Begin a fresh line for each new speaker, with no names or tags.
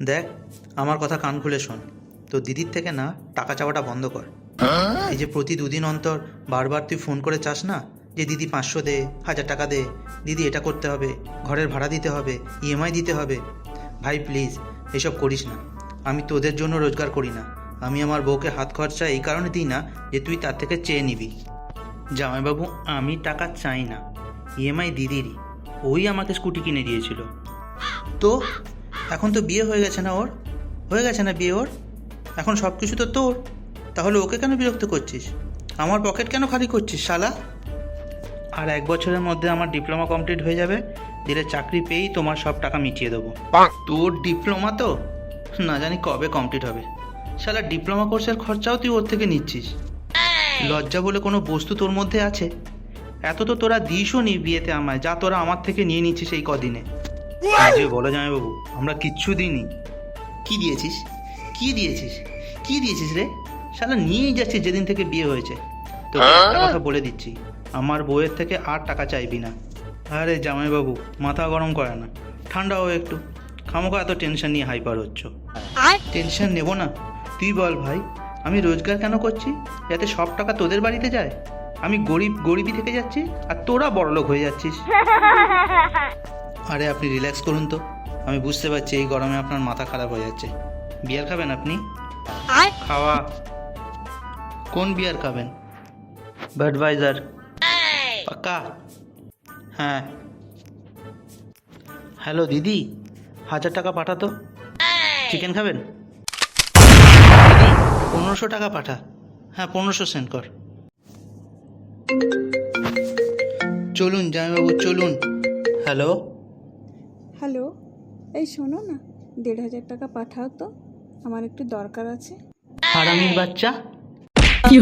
দেখ, আমার কথা কান খুলে শোন। তো দিদির থেকে না টাকা চাওয়াটা বন্ধ কর। এই যে প্রতি দুদিন অন্তর বারবার তুই ফোন করে চাস না যে দিদি 500 দে, 1000 টাকা দে, দিদি এটা করতে হবে, ঘরের ভাড়া দিতে হবে, ইএমআই দিতে হবে। ভাই প্লিজ এসব করিস না। আমি তোদের জন্য রোজগার করি না, আমি আমার বউকে হাত খরচা এই কারণে দিই না যে তুই তার থেকে চেয়ে নিবি। জামাইবাবু, আমি টাকা চাই না, ইএমআই দিদিরই। ওই আমাকে স্কুটি কিনে দিয়েছিল। তো এখন তো বিয়ে হয়ে গেছে না ওর? হয়ে গেছে না বিয়ে ওর? এখন সব কিছু তো তোর। তাহলে ওকে কেন বিরক্ত করছিস? আমার পকেট কেন খালি করছিস শালা? আর 1 বছরের মধ্যে আমার ডিপ্লোমা কমপ্লিট হয়ে যাবে, দিলে চাকরি পেয়েই তোমার সব টাকা মিটিয়ে দেবো। তোর ডিপ্লোমা তো না জানি কবে কমপ্লিট হবে। শালা ডিপ্লোমা কোর্সের খরচাও তুই ওর থেকে নিচ্ছিস। লজ্জা বলে কোনো বস্তু তোর মধ্যে আছে? এত তো তোরা দিসও নি বিয়েতে আমায়, যা তোরা আমার থেকে নিয়ে নিচ্ছিস এই কদিনে। যে বলো জামাইবাবু, আমরা কিচ্ছু দিইনি। কি দিয়েছিস? কি দিয়েছিস? কি দিয়েছিস রে? শালা নিয়েই যাচ্ছিস যেদিন থেকে বিয়ে হয়েছে। তো একটা কথা বলে দিচ্ছি, আমার বউয়ের থেকে আর টাকা চাইবি না। আরে জামাইবাবু, মাথা গরম করে না, ঠান্ডা হও একটু। খামোখা এত টেনশন নিয়ে হাইপার হচ্ছ। টেনশন নেব না? তুই বল ভাই, আমি রোজগার কেন করছি? যাতে সব টাকা তোদের বাড়িতে যায়। আমি গরিবই থেকে যাচ্ছি আর তোরা বড়লোক হয়ে যাচ্ছিস। আরে আপনি রিল্যাক্স করুন তো। আমি বুঝতে পারছি এই গরমে আপনার মাথা খারাপ হয়ে যাচ্ছে। বিয়ার খাবেন আপনি? খাওয়া? কোন বিয়ার খাবেন? বাডভাইজার? পাক্কা? হ্যাঁ। হ্যালো দিদি, 1000 টাকা পাঠাতো। চিকেন খাবেন? দিদি 1500 টাকা পাঠা। হ্যাঁ 1500 সেন্ড কর। চলুন জামাইবাবু চলুন। হ্যালো।
হ্যালো, এই শোনো না, 1500 টাকা পাঠাও তো, আমার একটু দরকার আছে।
হারামির বাচ্চা।
কি